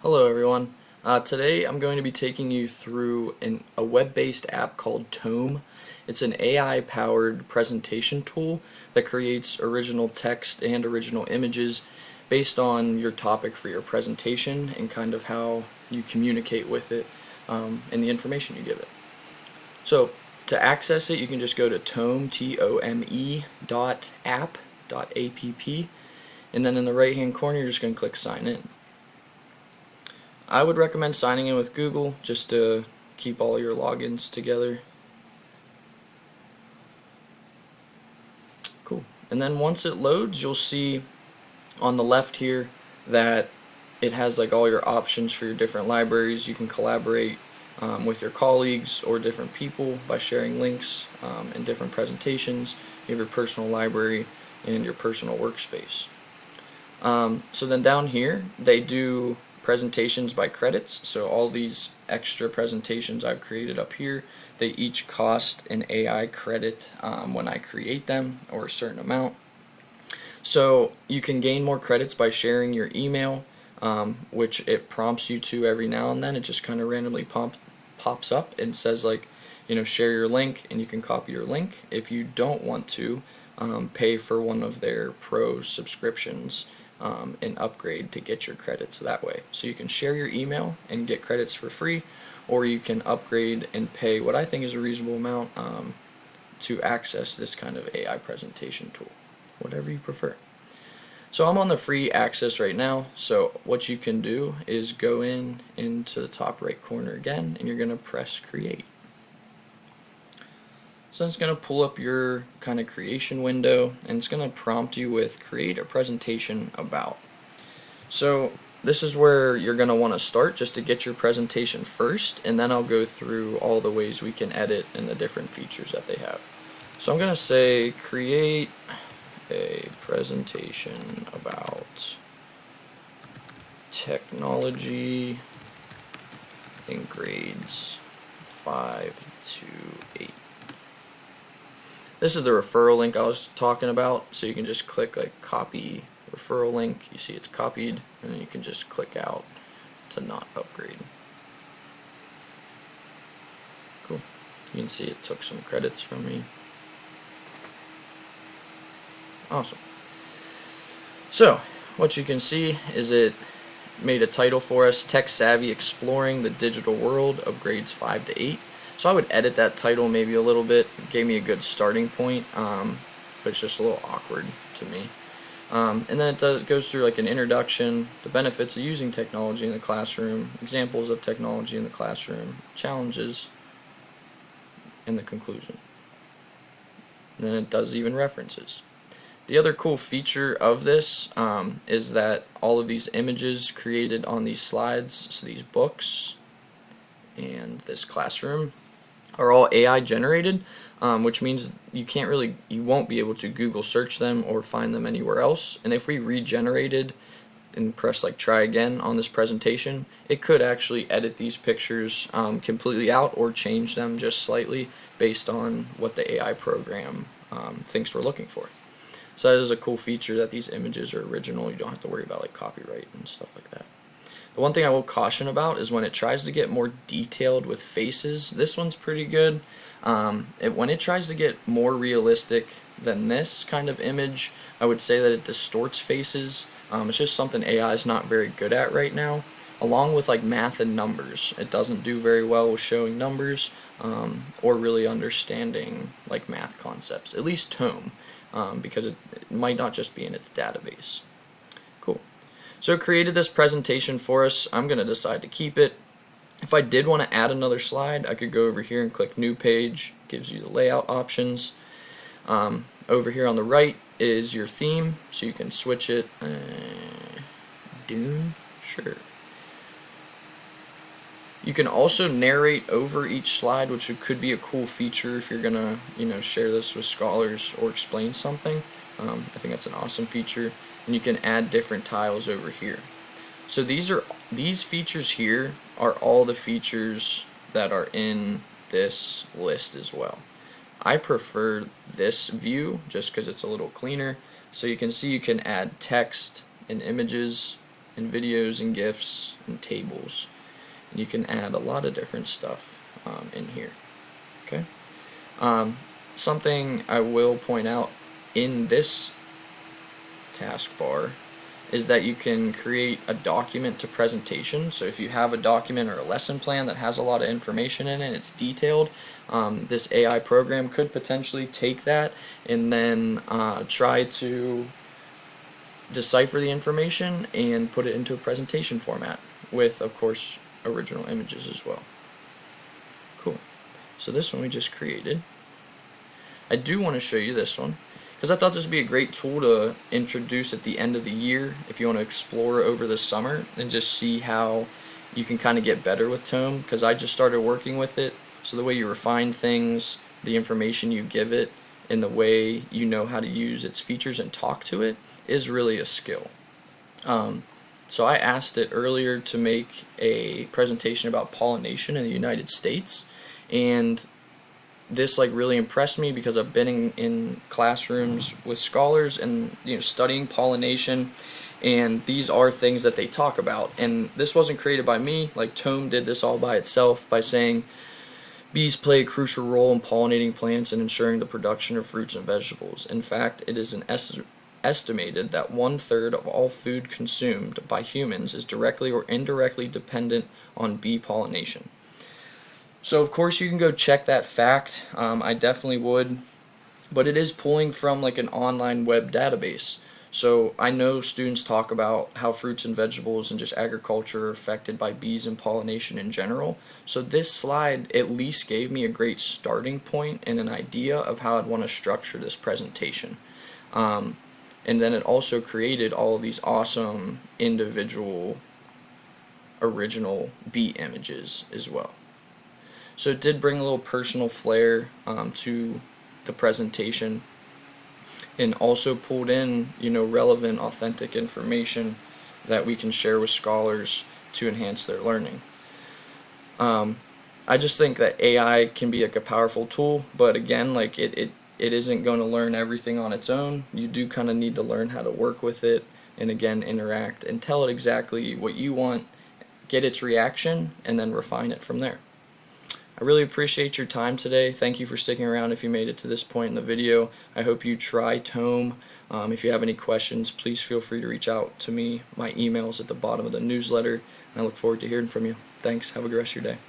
Hello everyone. Today I'm going to be taking you through a web-based app called Tome. It's an AI-powered presentation tool that creates original text and original images based on your topic for your presentation and kind of how you communicate with it and the information you give it. So to access it, you can just go to tome.app, and then in the right hand corner you're just going to click sign in. I would recommend signing in with Google just to keep all your logins together. Cool. And then once it loads, you'll see on the left here that it has like all your options for your different libraries. You can collaborate with your colleagues or different people by sharing links and different presentations. You have your personal library and your personal workspace. So then down here they do presentations by credits. So all these extra presentations I've created up here, they each cost an AI credit when I create them, or a certain amount. So you can gain more credits by sharing your email, which it prompts you to every now and then. It just kind of randomly pops up and says like, share your link, and you can copy your link. If you don't want to, pay for one of their pro subscriptions and upgrade to get your credits that way. So you can share your email and get credits for free, or you can upgrade and pay what I think is a reasonable amount to access this kind of AI presentation tool, whatever you prefer. So I'm on the free access right now, so what you can do is go into the top right corner again, and you're going to press create. So it's going to pull up your kind of creation window, and it's going to prompt you with create a presentation about. So this is where you're going to want to start, just to get your presentation first, and then I'll go through all the ways we can edit and the different features that they have. So I'm going to say create a presentation about technology in grades 5 to 8. This is the referral link I was talking about, so you can just click like copy referral link. You see it's copied, and then you can just click out to not upgrade. Cool. You can see it took some credits from me. Awesome. So what you can see is it made a title for us, Tech Savvy Exploring the Digital World of Grades 5 to 8. So I would edit that title maybe a little bit. It gave me a good starting point, but it's just a little awkward to me. And then it goes through like an introduction, the benefits of using technology in the classroom, examples of technology in the classroom, challenges, and the conclusion. And then it does even references. The other cool feature of this is that all of these images created on these slides, so these books and this classroom, are all AI generated, which means you won't be able to Google search them or find them anywhere else. And if we regenerated and press like try again on this presentation, it could actually edit these pictures completely out or change them just slightly based on what the AI program thinks we're looking for. So that is a cool feature, that these images are original. You don't have to worry about like copyright and stuff like that. The one thing I will caution about is when it tries to get more detailed with faces. This one's pretty good. When it tries to get more realistic than this kind of image, I would say that it distorts faces. It's just something AI is not very good at right now. Along with like math and numbers, it doesn't do very well with showing numbers or really understanding like math concepts, at least Tome, because it might not just be in its database. Cool. So it created this presentation for us. I'm going to decide to keep it. If I did want to add another slide, I could go over here and click New Page. Gives you the layout options. Over here on the right is your theme, so you can switch it. Dune? Sure. You can also narrate over each slide, which could be a cool feature if you're going to share this with scholars or explain something. I think that's an awesome feature. And you can add different tiles over here. So these features here are all the features that are in this list as well. I prefer this view just because it's a little cleaner. So you can see you can add text and images and videos and GIFs and tables. And you can add a lot of different stuff in here. Okay. Something I will point out in this taskbar is that you can create a document to presentation. So if you have a document or a lesson plan that has a lot of information in it, it's detailed, this AI program could potentially take that and then try to decipher the information and put it into a presentation format with, of course, original images as well. Cool. So this one we just created. I do want to show you this one because I thought this would be a great tool to introduce at the end of the year if you want to explore over the summer and just see how you can kind of get better with Tome, because I just started working with it. So the way you refine things, the information you give it, and the way you know how to use its features and talk to it is really a skill. So I asked it earlier to make a presentation about pollination in the United States, and this really impressed me because I've been in classrooms with scholars and studying pollination, and these are things that they talk about. And this wasn't created by me. Tome did this all by itself by saying bees play a crucial role in pollinating plants and ensuring the production of fruits and vegetables. In fact, it is estimated that 1/3 of all food consumed by humans is directly or indirectly dependent on bee pollination. So of course you can go check that fact. I definitely would, but it is pulling from an online web database. So I know students talk about how fruits and vegetables and just agriculture are affected by bees and pollination in general. So this slide at least gave me a great starting point and an idea of how I'd want to structure this presentation. And then it also created all of these awesome individual original bee images as well. So it did bring a little personal flair to the presentation, and also pulled in relevant, authentic information that we can share with scholars to enhance their learning. I just think that AI can be a powerful tool, but again, it isn't going to learn everything on its own. You do kind of need to learn how to work with it, and again, interact and tell it exactly what you want, get its reaction, and then refine it from there. I really appreciate your time today. Thank you for sticking around if you made it to this point in the video. I hope you try Tome. If you have any questions, please feel free to reach out to me. My email is at the bottom of the newsletter. I look forward to hearing from you. Thanks. Have a good rest of your day.